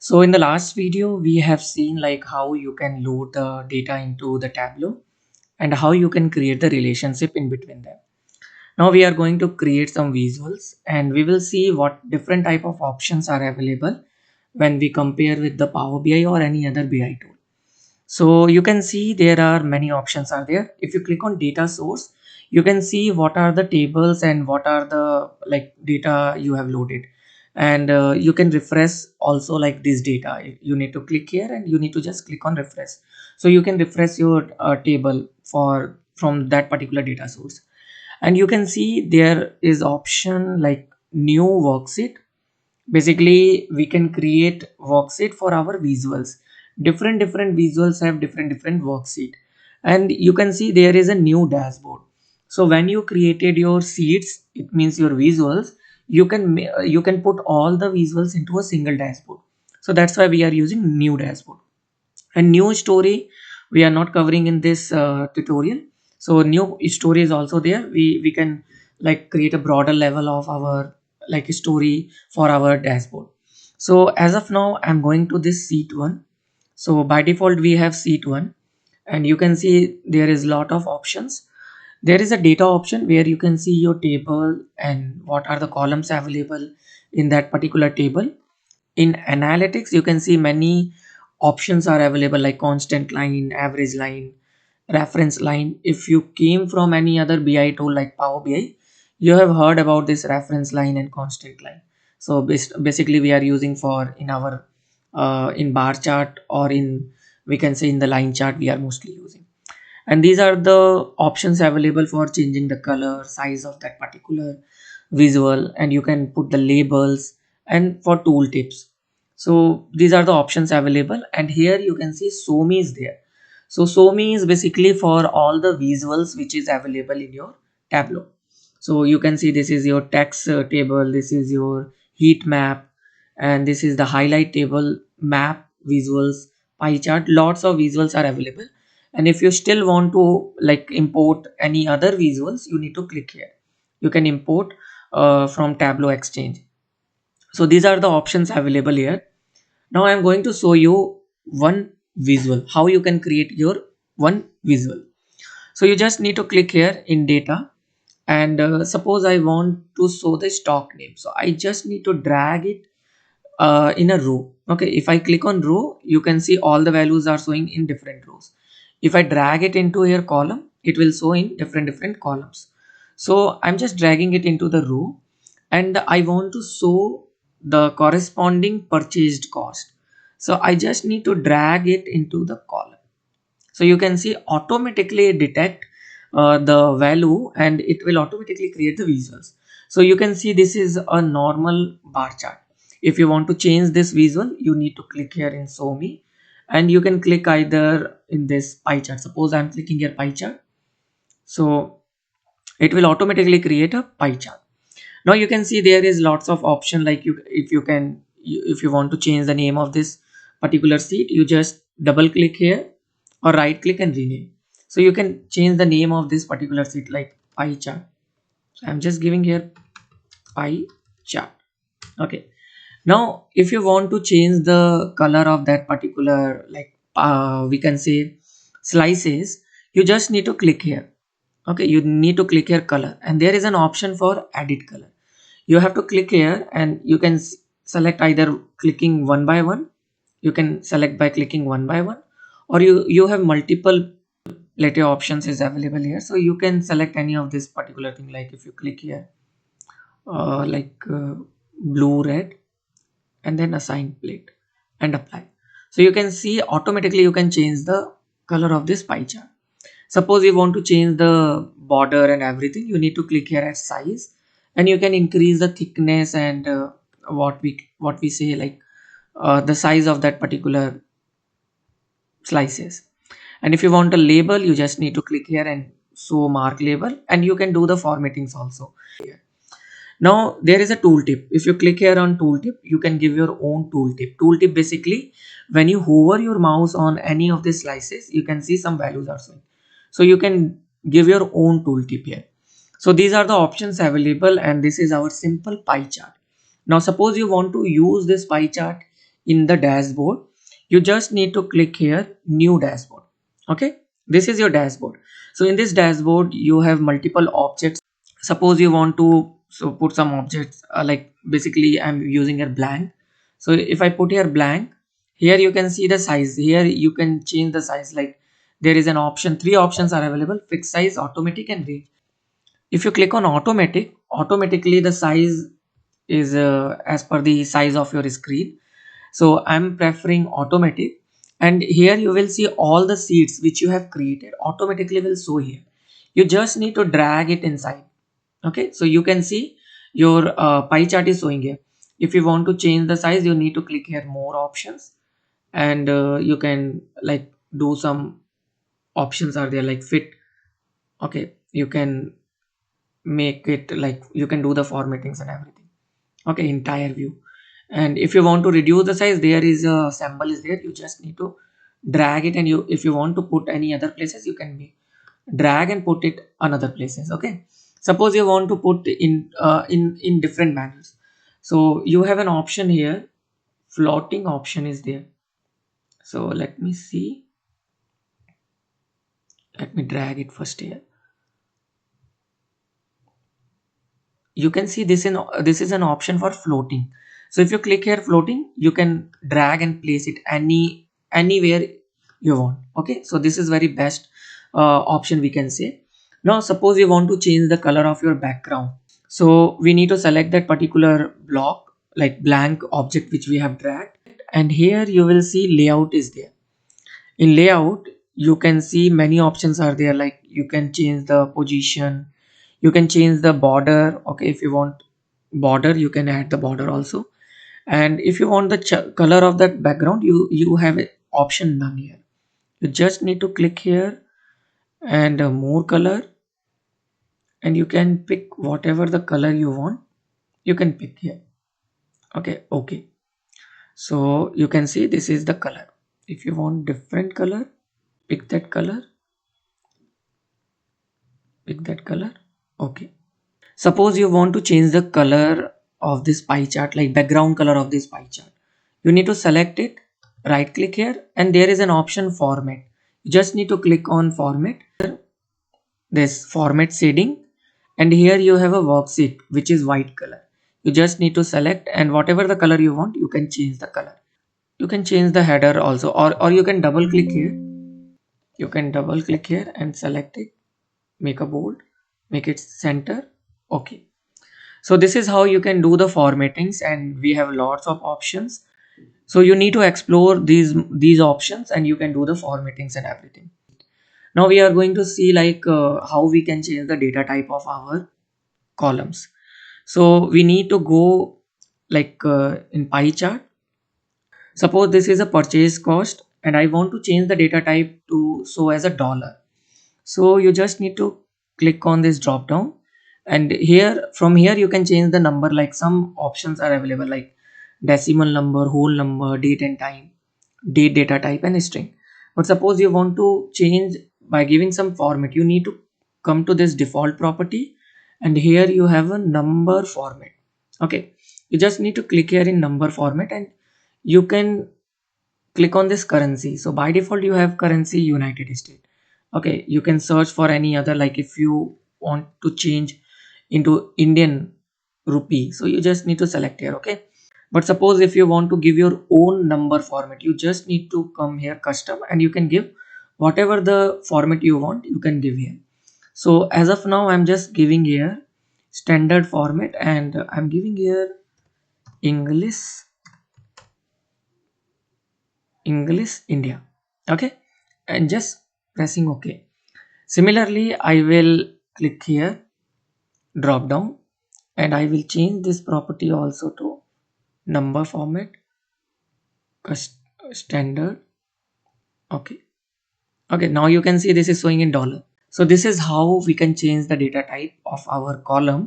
So in the last video, we have seen like how you can load the data into the Tableau and how you can create the relationship in between them. Now we are going to create some visuals and we will see what different type of options are available when we compare with the Power BI or any other BI tool. So you can see there are many options are there. If you click on data source, you can see what are the tables and what are the like data you have loaded. And you can refresh also like this data. You need to click here and you need to just click on refresh. So you can refresh your table for from that particular data source. And you can see there is option like new worksheet. Basically we can create worksheet for our visuals. Different visuals have different worksheet, and you can see there is a new dashboard. So when you created your sheets, it means your visuals, you can put all the visuals into a single dashboard. So that's why we are using new dashboard. And new story we are not covering in this tutorial. So new story is also there. We can like create a broader level of our like story for our dashboard. So as of now I'm going to this sheet 1. So by default we have sheet 1, and you can see there is lot of options. There is a data option where you can see your table and what are the columns available in that particular table. In analytics you can see many options are available like constant line, average line, reference line. If you came from any other BI tool like Power BI, you have heard about this reference line and constant line. So basically we are using for in our in bar chart, or in we can say in the line chart we are mostly using. And these are the options available for changing the color size of that particular visual, and you can put the labels and for tool tips. So these are the options available, and here you can see show me is there. So show me is basically for all the visuals which is available in your Tableau. So you can see this is your text table, this is your heat map, and this is the highlight table, map, visuals, pie chart. Lots of visuals are available. And if you still want to like import any other visuals, you need to click here. You can import from Tableau Exchange. So these are the options available here. Now I'm going to show you one visual, how you can create your one visual. So you just need to click here in data, and suppose I want to show the stock name. So I just need to drag it in a row. Okay, if I click on row, you can see all the values are showing in different rows. If I drag it into your column, it will show in different columns. So I'm just dragging it into the row, and I want to show the corresponding purchased cost. So I just need to drag it into the column. So you can see automatically detect the value, and it will automatically create the visuals. So you can see this is a normal bar chart. If you want to change this visual, you need to click here in show me, and you can click either in this pie chart. Suppose I'm clicking here pie chart. So it will automatically create a pie chart. Now you can see there is lots of option, like you if you can if you want to change the name of this particular sheet, you just double click here or right click and rename. So you can change the name of this particular sheet like pie chart. I'm just giving here pie chart. Okay, now if you want to change the color of that particular like we can say slices, you just need to click here. Okay, you need to click here color, and there is an option for edit color. You have to click here, and you can select either clicking one by one. You can select by clicking one by one, or you have multiple letter options is available here. So you can select any of this particular thing, like if you click here blue red and then assign plate and apply. So you can see automatically you can change the color of this pie chart. Suppose you want to change the border and everything, you need to click here at size, and you can increase the thickness and what we say like the size of that particular slices. And if you want a label, you just need to click here and show mark label, and you can do the formattings also here. Now there is a tooltip. If you click here on tooltip, you can give your own tooltip. Tooltip basically, when you hover your mouse on any of the slices, you can see some values are showing. So you can give your own tooltip here. So these are the options available, and this is our simple pie chart. Now suppose you want to use this pie chart in the dashboard, you just need to click here new dashboard. Okay, this is your dashboard. So in this dashboard you have multiple objects. Suppose you want to put some objects, like basically I'm using a blank. So if I put here blank, here you can see the size. Here you can change the size, like there is an option, three options are available: fixed size, automatic and range. If you click on automatic, automatically the size is as per the size of your screen. So I'm preferring automatic, and here you will see all the seats which you have created automatically will show here. You just need to drag it inside. Okay, so you can see your pie chart is showing here. If you want to change the size, you need to click here more options, and you can like do some options are there like fit. Okay, you can make it like you can do the formattings and everything. Okay, entire view. And if you want to reduce the size, there is a symbol is there, you just need to drag it, and you if you want to put any other places, you can drag and put it another places. Okay, suppose you want to put in different manners, so you have an option here, floating option is there. So let me see, let me drag it first here. You can see this is an option for floating. So if you click here floating, you can drag and place it anywhere you want. Okay, so this is very best option we can say. Now suppose you want to change the color of your background, so we need to select that particular block, like blank object which we have dragged, and here you will see layout is there. In layout you can see many options are there, like you can change the position, you can change the border. Okay, if you want border, you can add the border also. And if you want the color of that background, you have a option none here. You just need to click here and more color, and you can pick whatever the color you want, you can pick here. Okay, okay, so you can see this is the color. If you want different color, pick that color, pick that color. Okay, suppose you want to change the color of this pie chart, like background color of this pie chart, you need to select it, right click here, and there is an option format. You just need to click on format, this format shading, and here you have a worksheet which is white color. You just need to select, and whatever the color you want, you can change the color. You can change the header also, or you can double click here. You can double click here and select it, make a bold, make it center. Okay, so this is how you can do the formattings, and we have lots of options. So you need to explore these options, and you can do the formattings and everything. Now we are going to see like how we can change the data type of our columns. So we need to go like in pie chart. Suppose this is a purchase cost, and I want to change the data type to show as a dollar. So you just need to click on this drop down, and here from here you can change the number, like some options are available like decimal number, whole number, date and time, date, data type and string. But suppose you want to change by giving some format, you need to come to this default property, and here you have a number format. Okay, you just need to click here in number format, and you can click on this currency. So by default you have currency United States. Okay, you can search for any other, like if you want to change into Indian rupee, so you just need to select here. Okay, but suppose if you want to give your own number format, you just need to come here custom, and you can give whatever the format you want, you can give here. So as of now I'm just giving here standard format, and I'm giving here English, English India. Okay, and just pressing OK. Similarly I will click here drop down, and I will change this property also to number format, standard. Okay, okay, now you can see this is showing in dollar. So this is how we can change the data type of our column.